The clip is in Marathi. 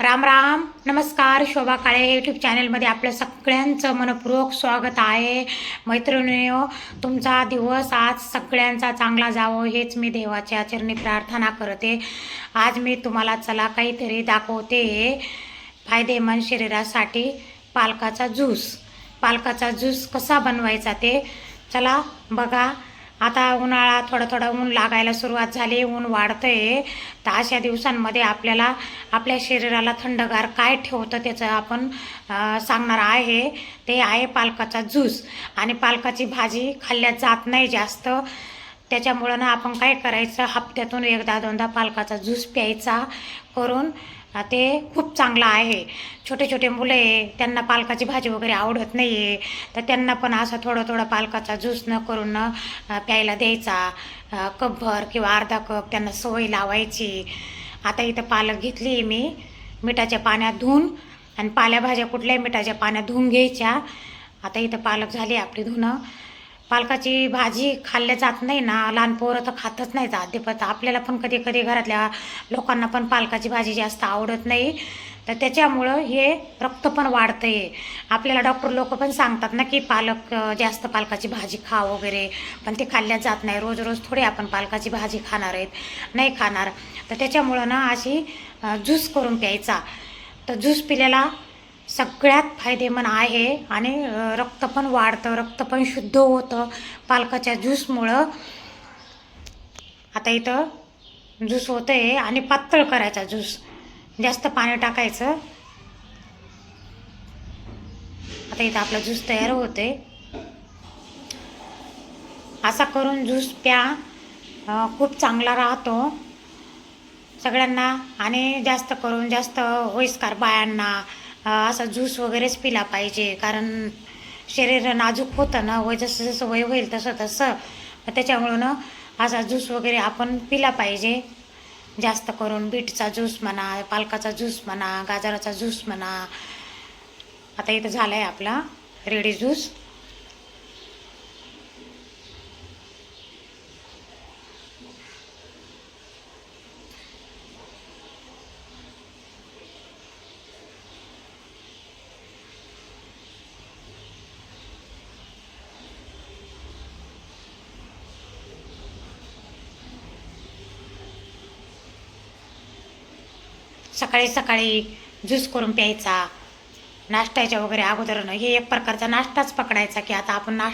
राम राम नमस्कार. शोभा काळे यूट्यूब चॅनलमध्ये आपल्या सगळ्यांचं मनपूर्वक स्वागत आहे. मैत्रिणींनो, तुमचा दिवस आज सगळ्यांचा चांगला जावो हेच मी देवाच्या चरणी प्रार्थना करते. आज मी तुम्हाला चला काहीतरी दाखवते फायदेमंद शरीरासाठी पालकाचा पालकाचा ज्यूस कसा बनवायचा ते चला बघा. आता उन्हाळा थोडं ऊन लागायला सुरुवात झाली, ऊन वाढतंय. तर अशा दिवसांमध्ये आपल्याला आपल्या शरीराला थंडगार काय ठेवतं त्याचं आपण सांगणार आहे. ते आहे पालकाचा ज्यूस. आणि पालकाची भाजी खाल्ल्या जात नाही जास्त, त्याच्यामुळं ना आपण काय करायचं, हप्त्यातून एकदा दोनदा पालकाचा ज्यूस प्यायचा करून. ते खूप चांगलं आहे. छोटे छोटे मुलं आहे, त्यांना पालकाची भाजी वगैरे आवडत नाही आहे, तर त्यांना पण असं थोडं पालकाचा ज्यूस न करून प्यायला द्यायचा. कपभर किंवा अर्धा कप त्यांना सवय लावायची. आता इथं पालक घेतली मी मिठाच्या पाण्यात धुवून, आणि पालेभाज्या कुठल्याही मिठाच्या पाण्यात धुवून घ्यायच्या. आता इथं पालक झाली आपली धुणं. पालकाची भाजी खाल्ल्या जात नाही ना, लहान पोरं तर खातच नाही जात. पण आपल्याला पण कधी कधी घरातल्या लोकांना पण पालकाची भाजी जास्त आवडत नाही, तर त्याच्यामुळं हे रक्त पण वाढतं आहे. आपल्याला डॉक्टर लोक पण सांगतात ना की जास्त पालकाची भाजी खा वगैरे, पण ते खाल्ल्या जात नाही. रोज रोज थोडी आपण पालकाची भाजी खाणार आहेत, नाही खाणार. तर त्याच्यामुळं ना अशी ज्यूस करून प्यायचा. तर ज्यूस पिल्याला सगळ्यात फायदेमंद आहे, आणि रक्त पण वाढतं, रक्त पण शुद्ध होतं पालकाच्या ज्यूसमुळं. आता इथं ज्यूस होतं आहे, आणि पातळ करायचा ज्यूस, जास्त पाणी टाकायचं. आता इथं आपला ज्यूस तयार होते. असा करून ज्यूस प्या, खूप चांगला राहतो सगळ्यांना. आणि जास्त करून जास्त वयस्कर बायांना असा ज्यूस वगैरेच पिला पाहिजे, कारण शरीर नाजूक होतं ना, जसं जसं वय होईल तसं त्याच्यामुळं ना असा ज्यूस वगैरे आपण पिला पाहिजे. जास्त करून बीटचा ज्यूस म्हणा, पालकाचा ज्यूस म्हणा, गाजराचा ज्यूस म्हणा. आता इथं झाला आहे आपला रेडी ज्यूस. सकाळी सकाळी ज्यूस करून प्यायचा, नाश्त्याच्या वगैरे अगोदर. हे एक प्रकारचा नाश्ताच पकडायचा की आता आपण नाश्ता